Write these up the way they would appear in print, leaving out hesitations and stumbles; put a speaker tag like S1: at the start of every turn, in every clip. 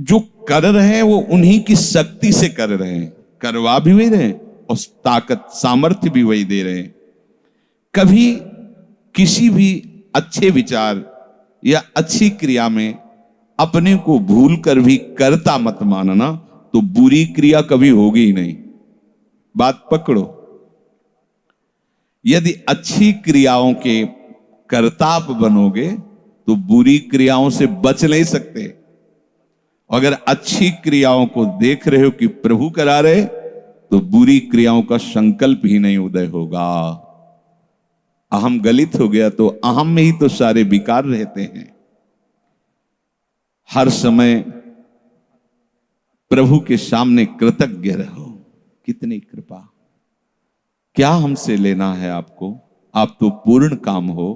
S1: जो कर रहे हैं वो उन्हीं की शक्ति से कर रहे हैं, करवा भी वही रहे हैं और ताकत सामर्थ्य भी वही दे रहे हैं। कभी किसी भी अच्छे विचार या अच्छी क्रिया में अपने को भूल कर भी करता मत मानना, तो बुरी क्रिया कभी होगी ही नहीं। बात पकड़ो। यदि अच्छी क्रियाओं के कर्ता आप बनोगे तो बुरी क्रियाओं से बच नहीं सकते। अगर अच्छी क्रियाओं को देख रहे हो कि प्रभु करा रहे, तो बुरी क्रियाओं का संकल्प ही नहीं उदय होगा। अहम गलित हो गया तो अहम में ही तो सारे विकार रहते हैं। हर समय प्रभु के सामने कृतज्ञ रहो। कितनी कृपा, क्या हमसे लेना है आपको, आप तो पूर्ण काम हो,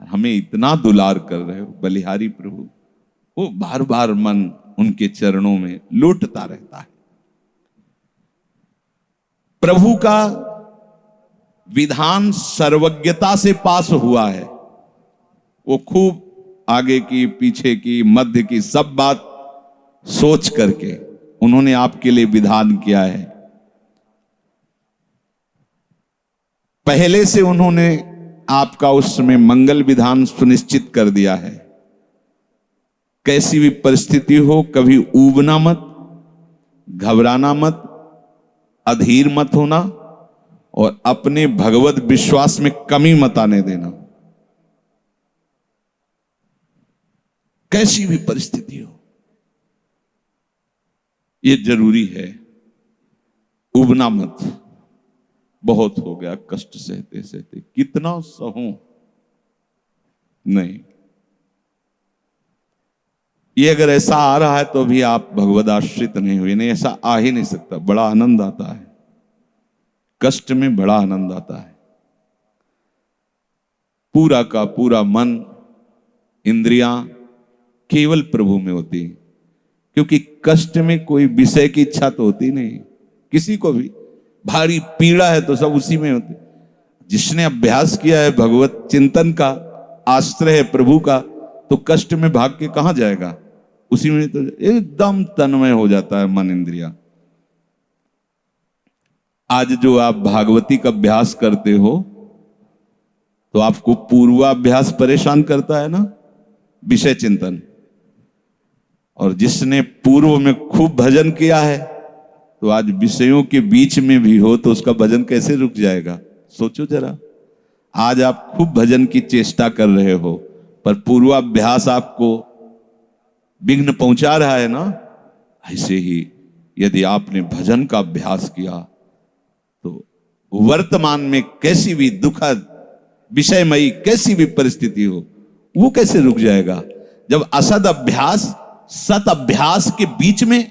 S1: हमें इतना दुलार कर रहे हो। बलिहारी प्रभु, वो बार बार मन उनके चरणों में लौटता रहता है। प्रभु का विधान सर्वज्ञता से पास हुआ है। वो खूब आगे की, पीछे की, मध्य की सब बात सोच करके उन्होंने आपके लिए विधान किया है। पहले से उन्होंने आपका उस समय मंगल विधान सुनिश्चित कर दिया है। कैसी भी परिस्थिति हो, कभी ऊबना मत, घबराना मत, अधीर मत होना और अपने भगवत विश्वास में कमी मत आने देना। कैसी भी परिस्थिति हो, यह जरूरी है। उबना मत। बहुत हो गया कष्ट सहते सहते, कितना सहूं, नहीं। ये अगर ऐसा आ रहा है तो भी आप भगवद आश्रित नहीं हुए। नहीं, ऐसा आ ही नहीं सकता। बड़ा आनंद आता है कष्ट में, बड़ा आनंद आता है। पूरा का पूरा मन, इंद्रियां केवल प्रभु में होती, क्योंकि कष्ट में कोई विषय की इच्छा तो होती नहीं किसी को भी। भारी पीड़ा है तो सब उसी में होती। जिसने अभ्यास किया है भगवत चिंतन का, आश्रय है प्रभु का, तो कष्ट में भाग के कहां जाएगा, उसी में तो एकदम तन्मय हो जाता है मन, इंद्रिया। आज जो आप भागवती का अभ्यास करते हो तो आपको पूर्वाभ्यास परेशान करता है ना, विषय चिंतन। और जिसने पूर्व में खूब भजन किया है तो आज विषयों के बीच में भी हो तो उसका भजन कैसे रुक जाएगा। सोचो जरा, आज आप खूब भजन की चेष्टा कर रहे हो पर पूर्वाभ्यास आपको विघ्न पहुंचा रहा है ना। ऐसे ही यदि आपने भजन का अभ्यास किया तो वर्तमान में कैसी भी दुखद विषयमयी कैसी भी परिस्थिति हो, वो कैसे रुक जाएगा। जब असद अभ्यास सत अभ्यास के बीच में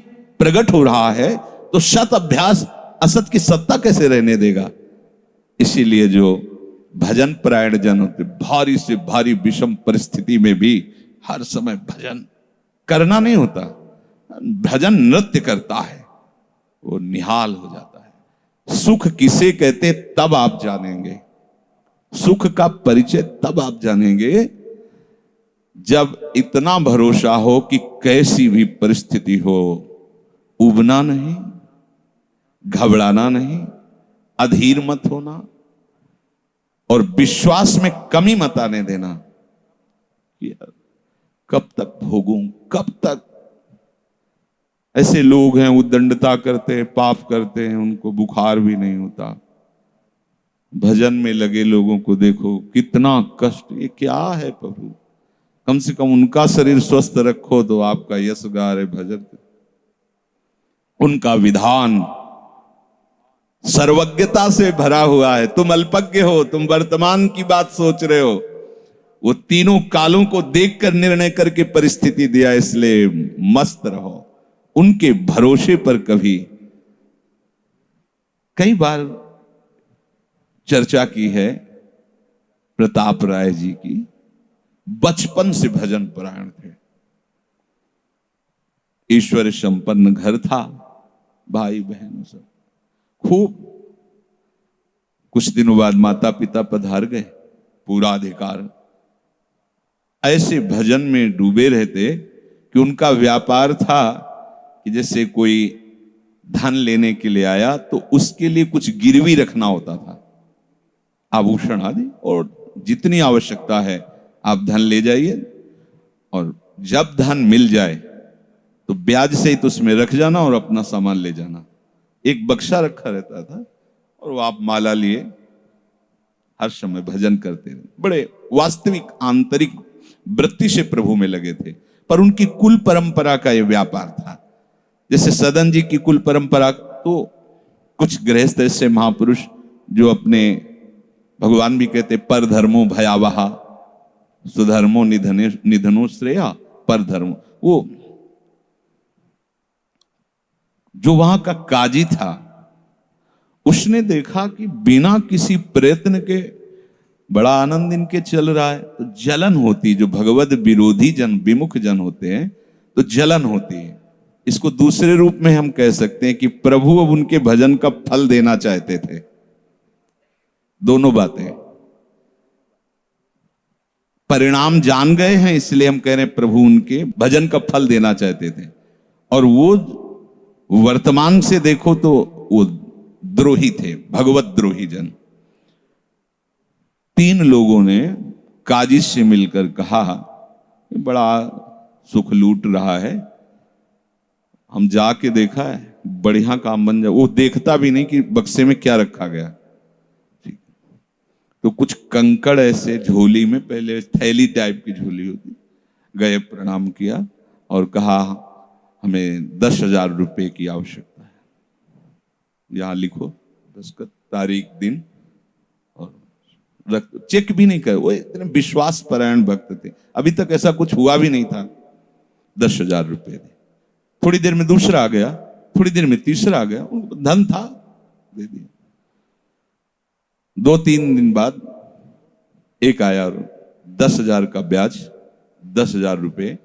S1: प्रकट हो रहा है तो सत अभ्यास असत की सत्ता कैसे रहने देगा। इसीलिए जो भजन परायण जन होते, भारी से भारी विषम परिस्थिति में भी हर समय भजन करना नहीं होता, भजन नृत्य करता है, वो निहाल हो जाता है। सुख किसे कहते तब आप जानेंगे, सुख का परिचय तब आप जानेंगे जब इतना भरोसा हो कि कैसी भी परिस्थिति हो, उबना नहीं, घबराना नहीं, अधीर मत होना और विश्वास में कमी मत आने देना। कब तक भोगूं, कब तक। ऐसे लोग हैं उद्दंडता करते हैं, पाप करते हैं, उनको बुखार भी नहीं होता। भजन में लगे लोगों को देखो कितना कष्ट। ये क्या है प्रभु, कम से कम उनका शरीर स्वस्थ रखो तो आपका यश गा रहे भजन। उनका विधान सर्वज्ञता से भरा हुआ है। तुम अल्पज्ञ हो, तुम वर्तमान की बात सोच रहे हो। वो तीनों कालों को देखकर निर्णय करके परिस्थिति दिया, इसलिए मस्त रहो उनके भरोसे पर। कभी कई बार चर्चा की है प्रताप राय जी की, बचपन से भजन परायण थे, ईश्वर संपन्न घर था, भाई बहन सब खूब। कुछ दिनों बाद माता पिता पधार गए, पूरा अधिकार। ऐसे भजन में डूबे रहते कि उनका व्यापार था कि जैसे कोई धन लेने के लिए आया तो उसके लिए कुछ गिरवी रखना होता था, आभूषण आदि, और जितनी आवश्यकता है आप धन ले जाइए, और जब धन मिल जाए तो ब्याज सहित उसमें रख जाना और अपना सामान ले जाना। एक बक्सा रखा रहता था और वो आप माला लिए हर समय भजन करते रहे। बड़े वास्तविक आंतरिक वृत्ति से प्रभु में लगे थे। पर उनकी कुल परंपरा का ये व्यापार था। जैसे सदन जी की कुल परंपरा, तो कुछ गृहस्थ ऐसे महापुरुष जो अपने, भगवान भी कहते पर धर्मो भयावहा सुधर्मो निधनो श्रेया पर धर्म, वो जो वहां का काजी था उसने देखा कि बिना किसी प्रयत्न के बड़ा आनंद इनके चल रहा है, तो जलन होती, जो भगवत विरोधी जन विमुख जन होते हैं तो जलन होती है। इसको दूसरे रूप में हम कह सकते हैं कि प्रभु अब उनके भजन का फल देना चाहते थे। दोनों बातें, परिणाम जान गए हैं इसलिए हम कह रहे हैं प्रभु उनके भजन का फल देना चाहते थे, और वो वर्तमान से देखो तो वो द्रोही थे, भगवत द्रोही जन। 3 लोगों ने काजी से मिलकर कहा बड़ा सुख लूट रहा है, हम जाके देखा है, बढ़िया काम बन जाए। वो देखता भी नहीं कि बक्से में क्या रखा गया। तो कुछ कंकड़ ऐसे झोली में, पहले थैली टाइप की झोली होती, गए प्रणाम किया और कहा हमें 10,000 रुपए की आवश्यकता है, यहां लिखो दस्तखत, तारीख, दिन, और चेक भी नहीं कर। वो इतने विश्वास परायण भक्त थे, अभी तक ऐसा कुछ हुआ भी नहीं था। 10,000 रुपए दे। थोड़ी देर में दूसरा आ गया, थोड़ी देर में तीसरा आ गया, उनको धन था, दे दिया। 2-3 दिन बाद एक आया और 10,000 का ब्याज, 10,000 रुपए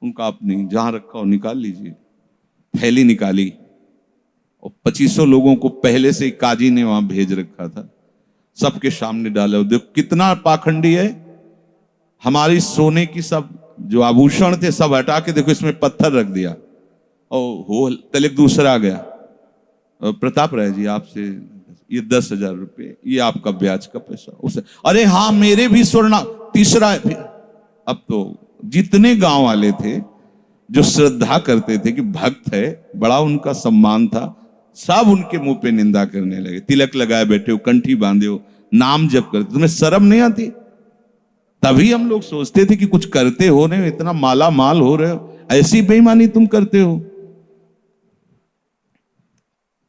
S1: उनका, अपनी जहां रखा हो निकाल लीजिए। थैली निकाली और 2500 लोगों को पहले से काजी ने वहां भेज रखा था, सबके सामने डाला। देखो कितना पाखंडी है, हमारी सोने की सब जो आभूषण थे सब हटा के देखो इसमें पत्थर रख दिया। और हो तले दूसरा आ गया, प्रताप राय जी आपसे ये 10,000 रुपए, ये आपका ब्याज का पैसा। उसे अरे हाँ मेरे भी स्वर्ण, तीसरा है। फिर अब तो जितने गांव वाले थे जो श्रद्धा करते थे कि भक्त है, बड़ा उनका सम्मान था, सब उनके मुंह पे निंदा करने लगे। तिलक लगाए बैठे हो, कंठी बांधे हो, नाम जप करते, तुम्हें शर्म नहीं आती? तभी हम लोग सोचते थे कि कुछ करते हो, नहीं इतना माला माल हो रहे हो, ऐसी बेईमानी तुम करते हो।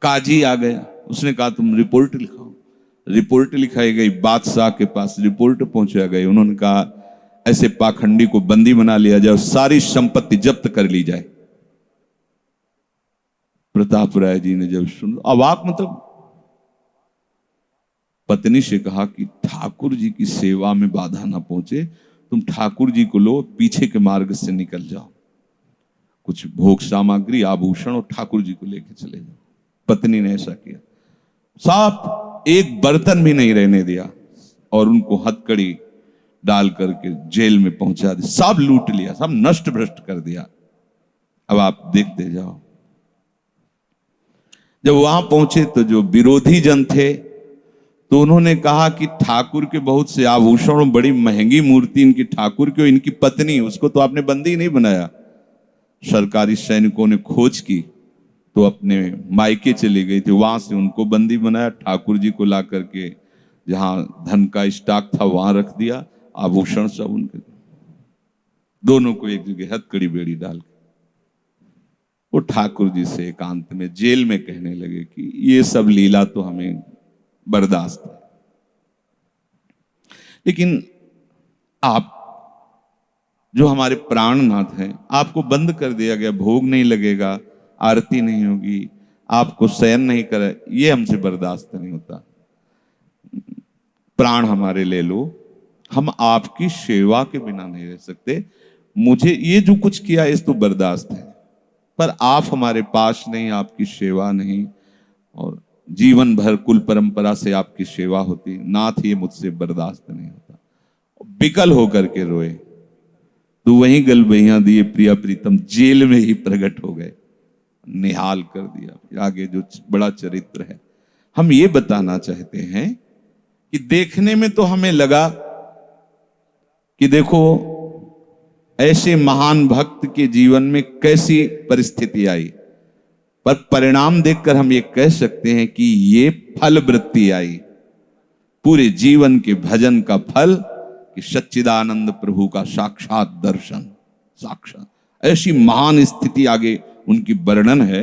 S1: काजी आ गया, उसने कहा तुम रिपोर्ट लिखाओ। रिपोर्ट लिखाई गई, बादशाह के पास रिपोर्ट पहुंचा गई। उन्होंने कहा ऐसे पाखंडी को बंदी बना लिया जाए और सारी संपत्ति जब्त कर ली जाए। प्रताप राय जी ने जब सुना, अवाक, मतलब पत्नी से कहा कि ठाकुर जी की सेवा में बाधा ना पहुंचे, तुम ठाकुर जी को लो, पीछे के मार्ग से निकल जाओ, कुछ भोग सामग्री आभूषण और ठाकुर जी को लेके चले जाओ। पत्नी ने ऐसा किया, साफ एक बर्तन भी नहीं रहने दिया और उनको हथकड़ी डाल करके जेल में पहुंचा दिया। सब लूट लिया, सब नष्ट भ्रष्ट कर दिया। अब आप देखते जाओ। जब वहां पहुंचे तो जो विरोधी जन थे तो उन्होंने कहा कि ठाकुर के बहुत से आभूषण, बड़ी महंगी मूर्ति इनकी ठाकुर की, इनकी पत्नी, उसको तो आपने बंदी नहीं बनाया। सरकारी सैनिकों ने खोज की तो अपने मायके चली गई थी, वहां से उनको बंदी बनाया। ठाकुर जी को ला करके जहां धन का स्टॉक था वहां रख दिया, आभूषण सब उनके, दोनों को एक जगह हथकड़ी बेड़ी डाल के वो ठाकुर जी से एकांत में जेल में कहने लगे कि ये सब लीला तो हमें बर्दाश्त है, लेकिन आप जो हमारे प्राणनाथ हैं, आपको बंद कर दिया गया, भोग नहीं लगेगा, आरती नहीं होगी, आपको शयन नहीं करे, ये हमसे बर्दाश्त नहीं होता। प्राण हमारे ले लो, हम आपकी सेवा के बिना नहीं रह सकते। मुझे ये जो कुछ किया इस तो बर्दाश्त है, पर आप हमारे पास नहीं, आपकी सेवा नहीं, और जीवन भर कुल परंपरा से आपकी सेवा होती, नाथ ये मुझसे बर्दाश्त नहीं होता। विकल होकर के रोए। तो वहीं गलबैया दिए प्रिया प्रीतम जेल में ही प्रकट हो गए, निहाल कर दिया। आगे जो बड़ा चरित्र है, हम ये बताना चाहते हैं कि देखने में तो हमें लगा कि देखो ऐसे महान भक्त के जीवन में कैसी परिस्थिति आई, पर परिणाम देखकर हम ये कह सकते हैं कि ये फल वृत्ति आई, पूरे जीवन के भजन का फल कि सच्चिदानंद प्रभु का साक्षात दर्शन, साक्षात ऐसी महान स्थिति आगे उनकी वर्णन है।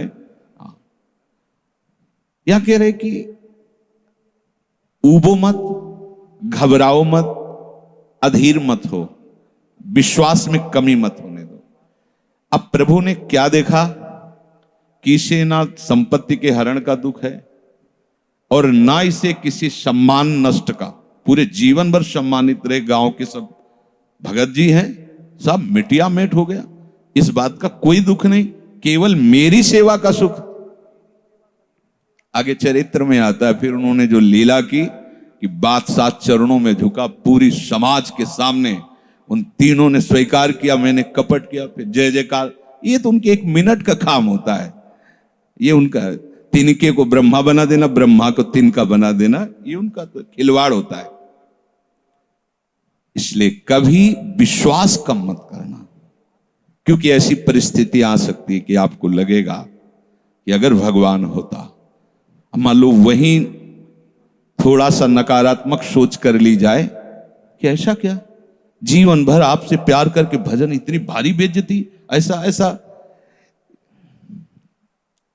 S1: या कह रहे कि ऊबो मत, घबराओ मत, अधीर मत हो, विश्वास में कमी मत होने दो। अब प्रभु ने क्या देखा कि इसे ना संपत्ति के हरण का दुख है और ना इसे किसी सम्मान नष्ट का, पूरे जीवन भर सम्मानित रहे, गांव के सब भगत जी हैं, सब मिटिया मेट हो गया, इस बात का कोई दुख नहीं, केवल मेरी सेवा का सुख। आगे चरित्र में आता है फिर उन्होंने जो लीला की कि बादशाह चरणों में झुका, पूरी समाज के सामने उन तीनों ने स्वीकार किया मैंने कपट किया, फिर जय जयकार। ये तो उनके एक मिनट का काम होता है, ये उनका तिनके को ब्रह्मा बना देना, ब्रह्मा को तिनका बना देना, ये उनका तो खिलवाड़ होता है। इसलिए कभी विश्वास कम मत करना, क्योंकि ऐसी परिस्थिति आ सकती है कि आपको लगेगा कि अगर भगवान होता, मान लो वहीं थोड़ा सा नकारात्मक सोच कर ली जाए कि ऐसा क्या, जीवन भर आपसे प्यार करके भजन, इतनी भारी बेइज्जती, ऐसा ऐसा।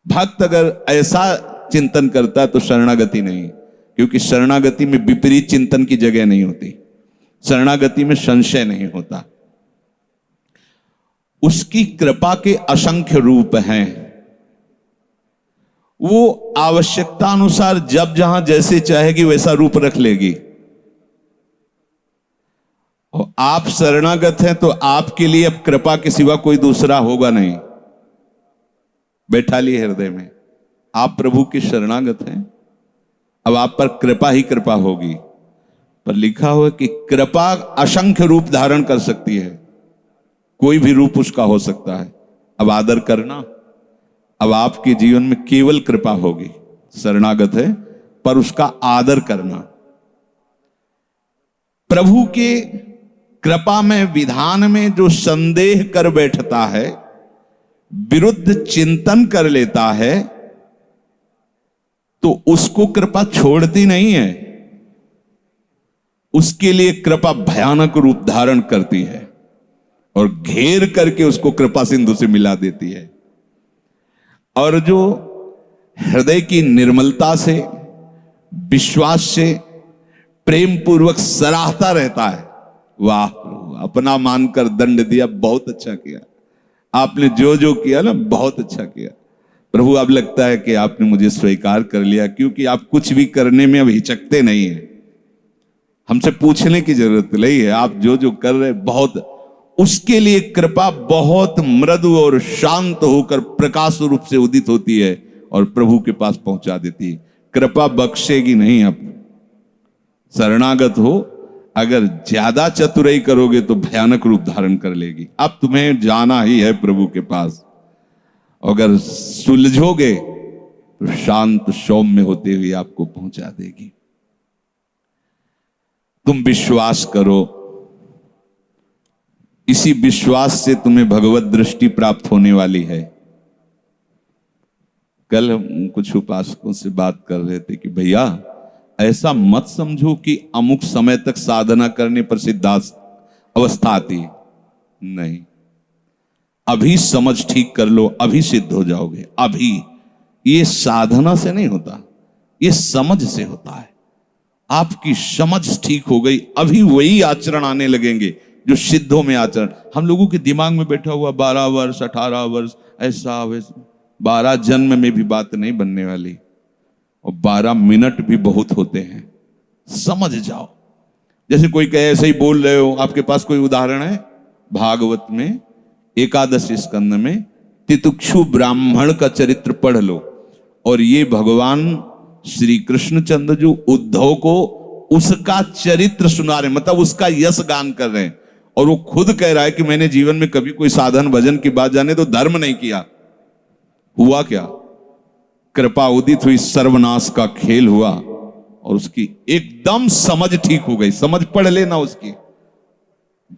S1: भक्त अगर ऐसा चिंतन करता है तो शरणागति नहीं, क्योंकि शरणागति में विपरीत चिंतन की जगह नहीं होती, शरणागति में संशय नहीं होता। उसकी कृपा के असंख्य रूप हैं, वो आवश्यकता अनुसार जब जहां जैसे चाहेगी वैसा रूप रख लेगी। और आप शरणागत हैं तो आपके लिए अब कृपा के सिवा कोई दूसरा होगा नहीं। बैठा लिए हृदय में, आप प्रभु के शरणागत हैं, अब आप पर कृपा ही कृपा होगी। पर लिखा हुआ कि कृपा असंख्य रूप धारण कर सकती है, कोई भी रूप उसका हो सकता है। अब आदर करना, अब आपके जीवन में केवल कृपा होगी, शरणागत है पर उसका आदर करना। प्रभु के कृपा में, विधान में जो संदेह कर बैठता है, विरुद्ध चिंतन कर लेता है, तो उसको कृपा छोड़ती नहीं है, उसके लिए कृपा भयानक रूप धारण करती है और घेर करके उसको कृपा सिंधु से मिला देती है। और जो हृदय की निर्मलता से, विश्वास से, प्रेम पूर्वक सराहता रहता है, वाह अपना मानकर दंड दिया, बहुत अच्छा किया आपने, जो जो किया ना बहुत अच्छा किया प्रभु। अब लगता है कि आपने मुझे स्वीकार कर लिया, क्योंकि आप कुछ भी करने में अब हिचकते नहीं है, हमसे पूछने की जरूरत नहीं है, आप जो जो कर रहे बहुत। उसके लिए कृपा बहुत मृदु और शांत होकर प्रकाश रूप से उदित होती है और प्रभु के पास पहुंचा देती है। कृपा बख्शेगी नहीं। आप शरणागत हो, अगर ज्यादा चतुराई करोगे तो भयानक रूप धारण कर लेगी। अब तुम्हें जाना ही है प्रभु के पास, अगर सुलझोगे तो शांत सौम्य होते हुए आपको पहुंचा देगी। तुम विश्वास करो, इसी विश्वास से तुम्हें भगवत दृष्टि प्राप्त होने वाली है। कल हम कुछ उपासकों से बात कर रहे थे कि भैया ऐसा मत समझो कि अमुक समय तक साधना करने पर सिद्धार्थ अवस्था आती है, नहीं, अभी समझ ठीक कर लो, अभी सिद्ध हो जाओगे। अभी ये साधना से नहीं होता, ये समझ से होता है। आपकी समझ ठीक हो गई, अभी वही आचरण आने लगेंगे जो सिद्धों में आचरण। हम लोगों के दिमाग में बैठा हुआ 12 वर्ष 18 वर्ष ऐसा वैसा, 12 जन्म में भी बात नहीं बनने वाली, और 12 मिनट भी बहुत होते हैं। समझ जाओ, जैसे कोई कहे ऐसे ही बोल रहे हो। आपके पास कोई उदाहरण है? भागवत में 11 स्कंद में तितिक्षु ब्राह्मण का चरित्र पढ़ लो, और ये भगवान श्री कृष्णचंद्र जो उद्धव को उसका चरित्र सुना रहे, मतलब उसका यश गान कर रहे हैं। और वो खुद कह रहा है कि मैंने जीवन में कभी कोई साधन भजन की बात जाने तो धर्म नहीं किया। हुआ क्या? कृपा उदित हुई, सर्वनाश का खेल हुआ और उसकी एकदम समझ ठीक हो गई। समझ पढ़ लेना उसकी।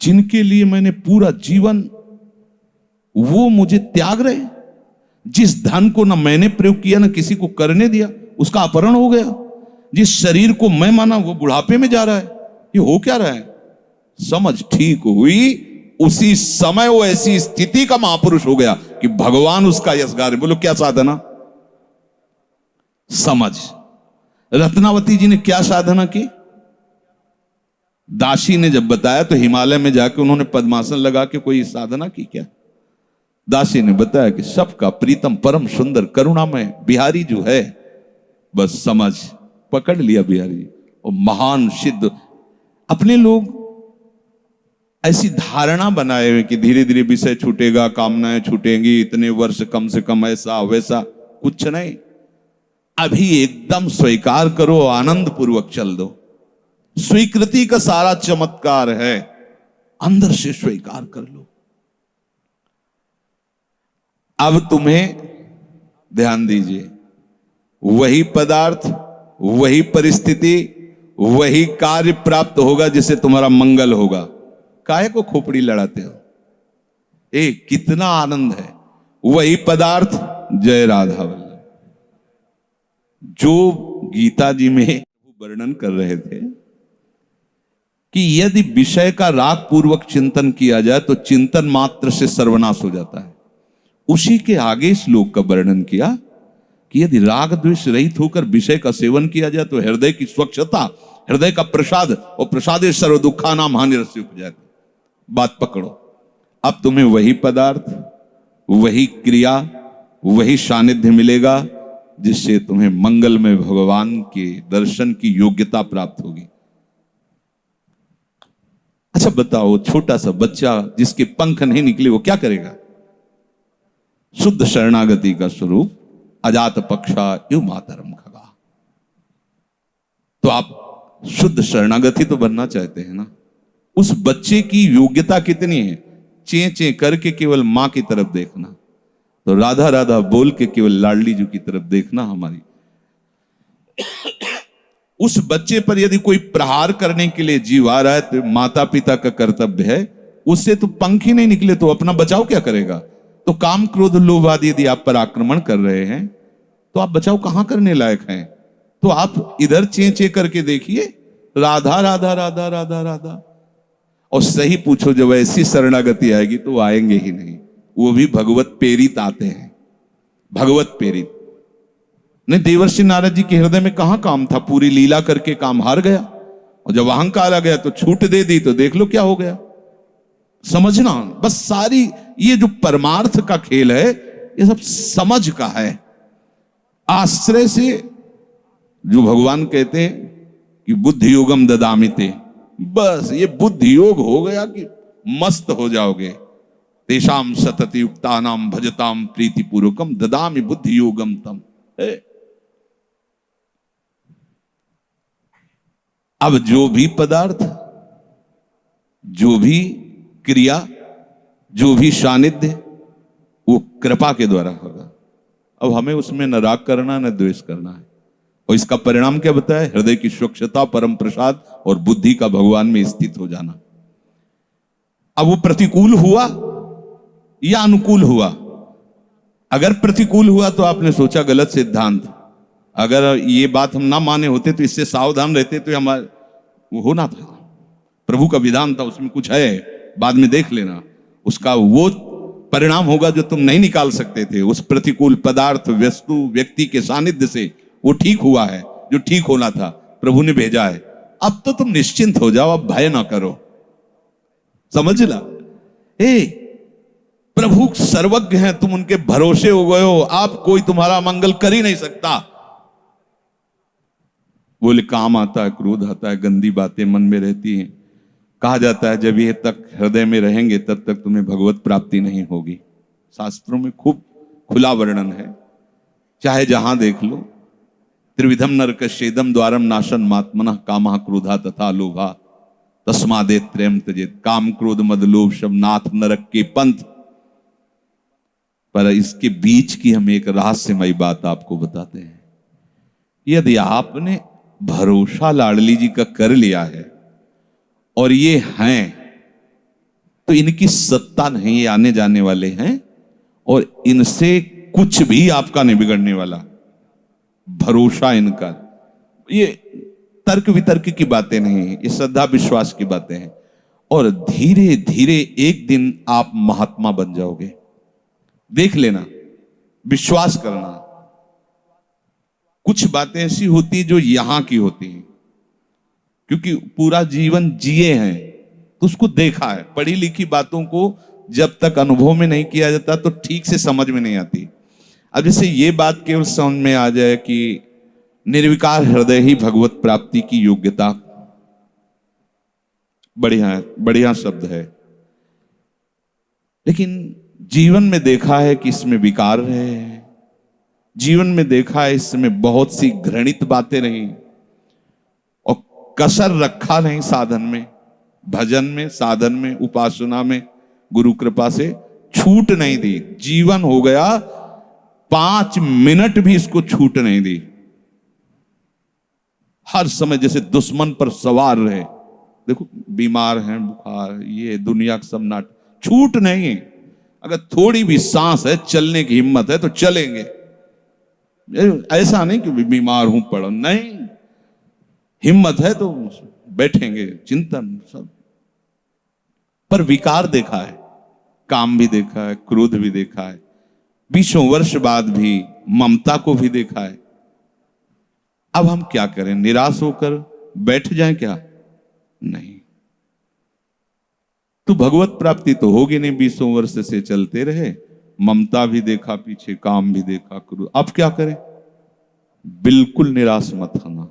S1: जिनके लिए मैंने पूरा जीवन, वो मुझे त्याग रहे। जिस धन को ना मैंने प्रयोग किया ना किसी को करने दिया, उसका अपहरण हो गया। जिस शरीर को मैं माना वो बुढ़ापे में जा रहा है। ये हो क्या रहा है? समझ ठीक हुई, उसी समय वो ऐसी स्थिति का महापुरुष हो गया कि भगवान उसका यशगार है। बोलो क्या साधना? समझ। रत्नावती जी ने क्या साधना की? दासी ने जब बताया तो हिमालय में जाके उन्होंने पद्मासन लगा के कोई साधना की क्या? दासी ने बताया कि सबका प्रीतम परम सुंदर करुणामय बिहारी जो है, बस समझ पकड़ लिया बिहारी। और महान सिद्ध। अपने लोग ऐसी धारणा बनाए हुए कि धीरे धीरे विषय छूटेगा, कामनाएं छूटेंगी, इतने वर्ष कम से कम, ऐसा वैसा। कुछ नहीं, अभी एकदम स्वीकार करो, आनंद पूर्वक चल दो। स्वीकृति का सारा चमत्कार है, अंदर से स्वीकार कर लो। अब तुम्हें ध्यान दीजिए, वही पदार्थ, वही परिस्थिति, वही कार्य प्राप्त होगा जिससे तुम्हारा मंगल होगा। काहे को खोपड़ी लड़ाते हो? कितना आनंद है। वही पदार्थ, जय राधा वल्लभ। जो गीता जी में वर्णन कर रहे थे कि यदि विषय का राग पूर्वक चिंतन किया जाए तो चिंतन मात्र से सर्वनाश हो जाता है, उसी के आगे श्लोक का वर्णन किया कि यदि राग द्वेष रहित होकर विषय का सेवन किया जाए तो हृदय की स्वच्छता, हृदय का प्रसाद, और प्रसादे सर्व दुखा नाम हानिरस्य उपजाति। बात पकड़ो। अब तुम्हें वही पदार्थ, वही क्रिया, वही सानिध्य मिलेगा जिससे तुम्हें मंगल में भगवान के दर्शन की योग्यता प्राप्त होगी। अच्छा बताओ, छोटा सा बच्चा जिसके पंख नहीं निकले वो क्या करेगा? शुद्ध शरणागति का स्वरूप अजात पक्षा यु मातरम खगा। तो आप शुद्ध शरणागति तो बनना चाहते हैं ना? उस बच्चे की योग्यता कितनी है? चे चे करके केवल मां की तरफ देखना, तो राधा राधा बोल के केवल लाडली जी की तरफ देखना हमारी। उस बच्चे पर यदि कोई प्रहार करने के लिए जीव आ रहा है तो माता पिता का कर्तव्य है, उससे तो पंख ही नहीं निकले तो अपना बचाव क्या करेगा? तो काम क्रोध लोभ आदि यदि आप पर आक्रमण कर रहे हैं तो आप बचाव कहां करने लायक हैं? तो आप इधर चे चे करके देखिए, राधा राधा राधा राधा राधा। और सही पूछो, जब ऐसी शरणागति आएगी तो आएंगे ही नहीं। वो भी भगवत प्रेरित आते हैं, भगवत प्रेरित। नहीं, देवर्षि नारद जी के हृदय में कहां काम था? पूरी लीला करके काम हार गया, और जब अहंकार आ गया तो छूट दे दी, तो देख लो क्या हो गया। समझना बस। सारी ये जो परमार्थ का खेल है ये सब समझ का है। आश्रय से जो भगवान कहते हैं कि बुद्धि योगम ददामिते, बस ये बुद्धि योग हो गया कि मस्त हो जाओगे। तेषाम सतति युक्तानाम भजताम प्रीति पूर्वकम ददामि बुद्धि योगम तम। अब जो भी पदार्थ, जो भी क्रिया, जो भी सानिध्य, वो कृपा के द्वारा होगा। अब हमें उसमें न राग करना न द्वेष करना है। और इसका परिणाम क्या बताया? हृदय की स्वच्छता, परम प्रसाद और बुद्धि का भगवान में स्थित हो जाना। अब वो प्रतिकूल हुआ या अनुकूल हुआ? अगर प्रतिकूल हुआ तो आपने सोचा गलत सिद्धांत। अगर ये बात हम ना माने होते तो इससे सावधान रहते तो हमारा वो होना था। प्रभु का विधान था, उसमें कुछ है, बाद में देख लेना। उसका वो परिणाम होगा जो तुम नहीं निकाल सकते थे। उस प्रतिकूल पदार्थ, वस्तु, व्यक्ति के सानिध्य से वो ठीक हुआ है जो ठीक होना था, प्रभु ने भेजा है। अब तो तुम निश्चिंत हो जाओ, अब भय ना करो। समझना? प्रभु सर्वज्ञ हैं, तुम उनके भरोसे हो गए हो। आप कोई तुम्हारा मंगल कर ही नहीं सकता। बोले काम आता है, क्रोध आता है, गंदी बातें मन में रहती हैं। कहा जाता है जब ये तक हृदय में रहेंगे तब तक तुम्हें भगवत प्राप्ति नहीं होगी। शास्त्रों में खूब खुला वर्णन है, चाहे जहां देख लो। त्रिविधम नरकस्येदम द्वारम नाशन मात्मनः कामः क्रोधा तथा लोभा। तस्मादे त्रयम त्यजेत, काम क्रोध मद लोभ शब नाथ नरक के पंथ। पर इसके बीच की हम एक रहस्यमयी बात आपको बताते हैं। यदि आपने भरोसा लाडली जी का कर लिया है और ये हैं, तो इनकी सत्ता नहीं, ये आने जाने वाले हैं और इनसे कुछ भी आपका नहीं बिगड़ने वाला। भरोसा इनका, ये तर्क वितर्क की बातें नहीं है, ये श्रद्धा विश्वास की बातें हैं। और धीरे धीरे एक दिन आप महात्मा बन जाओगे। देख लेना, विश्वास करना। कुछ बातें ऐसी होती जो यहां की होती हैं, क्योंकि पूरा जीवन जिए हैं तो उसको देखा है। पढ़ी लिखी बातों को जब तक अनुभव में नहीं किया जाता तो ठीक से समझ में नहीं आती। अब जैसे ये बात केवल समझ में आ जाए कि निर्विकार हृदय ही भगवत प्राप्ति की योग्यता, बढ़िया बढ़िया शब्द है, लेकिन जीवन में देखा है कि इसमें विकार है। जीवन में देखा है इसमें बहुत सी घृणित बातें रही और कसर रखा नहीं साधन में, भजन में, साधन में, उपासना में। गुरु कृपा से छूट नहीं दी। जीवन हो गया 5 मिनट भी इसको छूट नहीं दी। हर समय जैसे दुश्मन पर सवार रहे। देखो बीमार हैं, बुखार, ये दुनिया का सब नाट, छूट नहीं है। अगर थोड़ी भी सांस है, चलने की हिम्मत है तो चलेंगे। ऐसा नहीं कि बीमार हूं पड़ा, नहीं, हिम्मत है तो बैठेंगे, चिंतन सब। पर विकार देखा है, काम भी देखा है, क्रोध भी देखा है, 20 वर्ष बाद भी ममता को भी देखा है। अब हम क्या करें? निराश होकर बैठ जाएं क्या? नहीं। तो भगवत प्राप्ति तो होगी नहीं। 20 वर्ष से चलते रहे, ममता भी देखा पीछे, काम भी देखा, क्रोध। अब क्या करें? बिल्कुल निराश मत होना।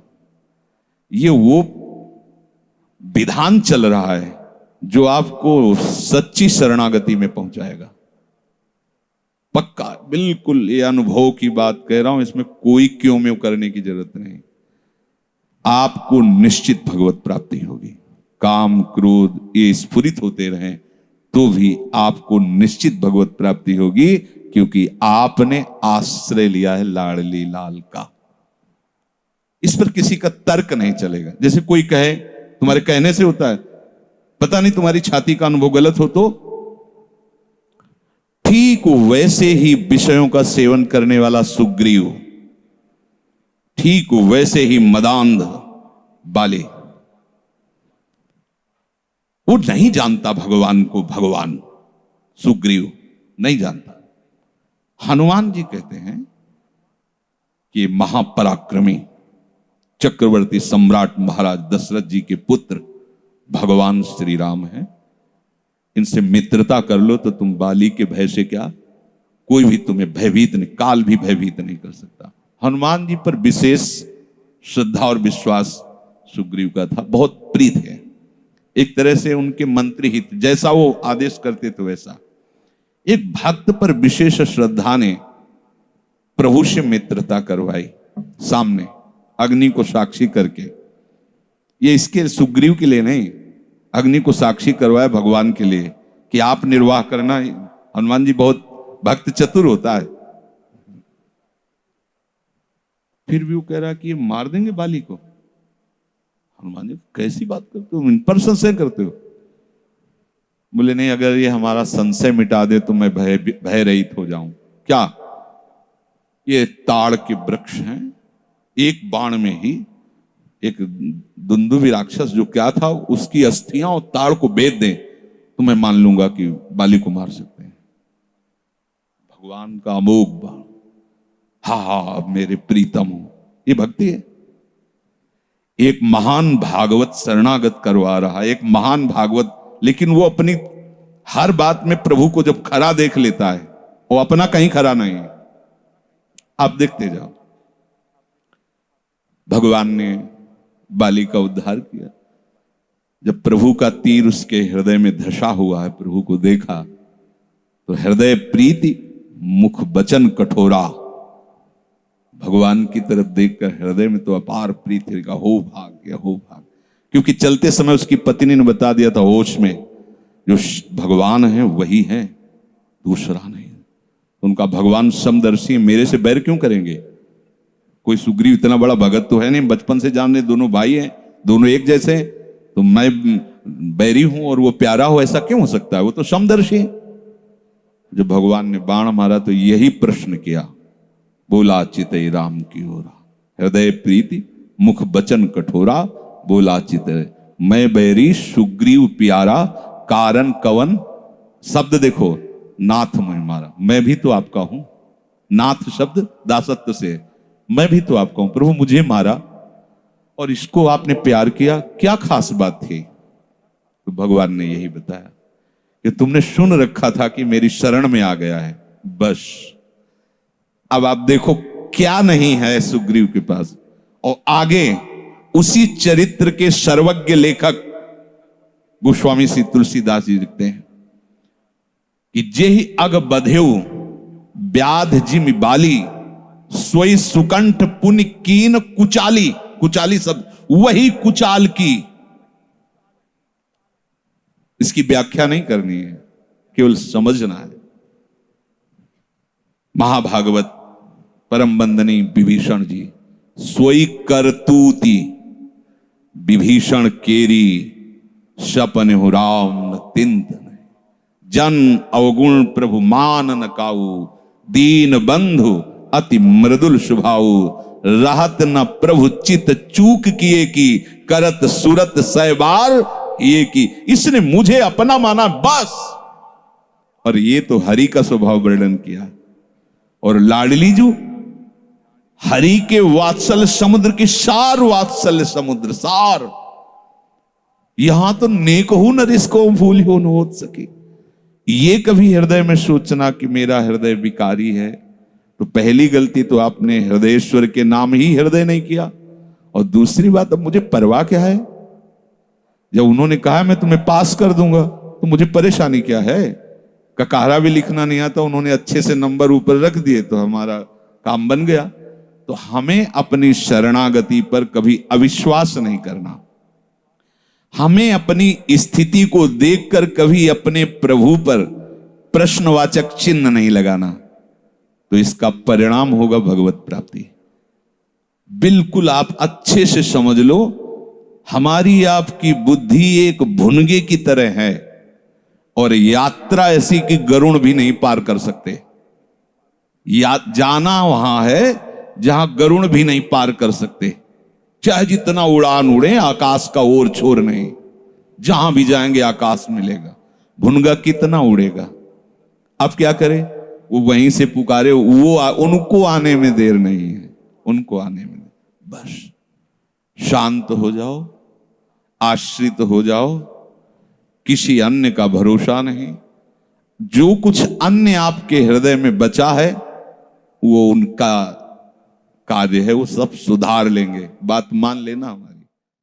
S1: ये वो विधान चल रहा है जो आपको सच्ची शरणागति में पहुंचाएगा। पक्का, बिल्कुल, ये अनुभव की बात कह रहा हूं, इसमें कोई क्यों में करने की जरूरत नहीं। आपको निश्चित भगवत प्राप्ति होगी। काम क्रोध ये स्फुरित होते रहें तो भी आपको निश्चित भगवत प्राप्ति होगी, क्योंकि आपने आश्रय लिया है लाडली लाल का। इस पर किसी का तर्क नहीं चलेगा। जैसे कोई कहे, तुम्हारे कहने से होता है, पता नहीं तुम्हारी छाती का अनुभव गलत हो तो। ठीक वैसे ही विषयों का सेवन करने वाला सुग्रीव, ठीक वैसे ही मदांध बाली, वो नहीं जानता भगवान को। भगवान सुग्रीव नहीं जानता। हनुमान जी कहते हैं कि महापराक्रमी चक्रवर्ती सम्राट महाराज दशरथ जी के पुत्र भगवान श्री राम हैं। इनसे मित्रता कर लो तो तुम बाली के भय से क्या, कोई भी तुम्हें भयभीत नहीं, काल भी भयभीत नहीं कर सकता। हनुमान जी पर विशेष श्रद्धा और विश्वास सुग्रीव का था, बहुत प्रीत है। एक तरह से उनके मंत्री हित, जैसा वो आदेश करते थे वैसा। एक भक्त पर विशेष श्रद्धा ने प्रभु से मित्रता करवाई, सामने अग्नि को साक्षी करके। ये इसके सुग्रीव के लिए नहीं, अग्नि को साक्षी करवाया भगवान के लिए कि आप निर्वाह करना। हनुमान जी बहुत भक्त चतुर होता है। फिर भी वो कह रहा कि ये मार देंगे बाली को। हनुमान जी, कैसी बात करते हो, इन पर संशय करते हो? बोले नहीं, अगर ये हमारा संशय मिटा दे तो मैं भय रहित हो जाऊं। क्या? ये ताड़ के वृक्ष हैं, एक बाण में ही एक दुंदुभि राक्षस जो क्या था, उसकी अस्थियां और ताड़ को बेच दें तो मैं मान लूंगा कि बाली को मार सकते हैं। भगवान का अमोघ बाण, हा हा मेरे प्रीतम हो, ये भक्ति है। एक महान भागवत शरणागत करवा रहा है, एक महान भागवत, लेकिन वो अपनी हर बात में प्रभु को जब खरा देख लेता है, वो अपना कहीं खरा नहीं है। आप देखते जाओ, भगवान ने बाली का उद्धार किया। जब प्रभु का तीर उसके हृदय में धसा हुआ है, प्रभु को देखा तो हृदय प्रीति, मुख वचन कठोरा। भगवान की तरफ देखकर हृदय में तो अपार प्रीति का हो भाग्य, हो भाग्य। क्योंकि चलते समय उसकी पत्नी ने बता दिया था होश में, जो भगवान है वही है, दूसरा नहीं। उनका भगवान समदर्शी, मेरे से बैर क्यों करेंगे? कोई सुग्रीव इतना बड़ा भगत तो है नहीं, बचपन से जानने, दोनों भाई हैं, दोनों एक जैसे हैं, तो मैं बैरी हूं और वो प्यारा हो, ऐसा क्यों हो सकता है? वो तो समदर्शी है। जब भगवान ने बाण मारा तो यही प्रश्न किया, बोला चितई राम की ओरा, हृदय प्रीति मुख बचन कठोरा, बोला चितई मैं बैरी सुग्रीव प्यारा, कारण कवन। शब्द देखो, नाथ मैं मारा, मैं भी तो आपका हूं। नाथ शब्द दासत्व से, मैं भी तो आपका हूं, प्रभु मुझे मारा और इसको आपने प्यार किया, क्या खास बात थी? तो भगवान ने यही बताया कि तुमने सुन रखा था कि मेरी शरण में आ गया है, बस। अब आप देखो क्या नहीं है सुग्रीव के पास। और आगे उसी चरित्र के सर्वज्ञ लेखक गोस्वामी श्री तुलसीदास जी लिखते हैं कि जेहि अग बधेउ व्याध जिमि बाली, सोई सुकंठ पुनि कीन कुचाली। कुचाली शब्द, वही कुचाल की। इसकी व्याख्या नहीं करनी है, केवल समझना है। महाभागवत परम बंदनी विभीषण जी, सोई करतूती विभीषण केरी, सपन हो राम न तिंत जन अवगुण प्रभु मान न काऊ, दीन बंधु अति मृदुल स्वभाव, रहत न प्रभु चित चूक किए की, करत सुरत सैबार ये की। इसने मुझे अपना माना बस। और ये तो हरि का स्वभाव वर्णन किया। और लाडली जो हरि के वात्सल्य समुद्र की सार, वात्सल्य समुद्र सार। यहां तो नेक हो न रिसको भूल हो न हो सके। ये कभी हृदय में सोचना कि मेरा हृदय विकारी है, तो पहली गलती तो आपने हृदयेश्वर के नाम ही हृदय नहीं किया। और दूसरी बात, अब मुझे परवाह क्या है? जब उन्होंने कहा मैं तुम्हें पास कर दूंगा, तो मुझे परेशानी क्या है? ककारा भी लिखना नहीं आता, उन्होंने अच्छे से नंबर ऊपर रख दिए तो हमारा काम बन गया। तो हमें अपनी शरणागति पर कभी अविश्वास नहीं करना। हमें अपनी स्थिति को देखकर कभी अपने प्रभु पर प्रश्नवाचक चिन्ह नहीं लगाना, तो इसका परिणाम होगा भगवत प्राप्ति। बिल्कुल आप अच्छे से समझ लो, हमारी आपकी बुद्धि एक भुनगे की तरह है और यात्रा ऐसी कि गरुड़ भी नहीं पार कर सकते। जाना वहां है जहां गरुड़ भी नहीं पार कर सकते। चाहे जितना उड़ान उड़े, आकाश का ओर छोर नहीं। जहां भी जाएंगे आकाश मिलेगा, भुनगा कितना उड़ेगा। अब क्या करे? वो वहीं से पुकारे, वो उनको आने में देर नहीं है, उनको आने में। बस शांत हो जाओ, आश्रित हो जाओ, किसी अन्य का भरोसा नहीं। जो कुछ अन्य आपके हृदय में बचा है वो उनका कार्य है, वो सब सुधार लेंगे। बात मान लेना हमारी।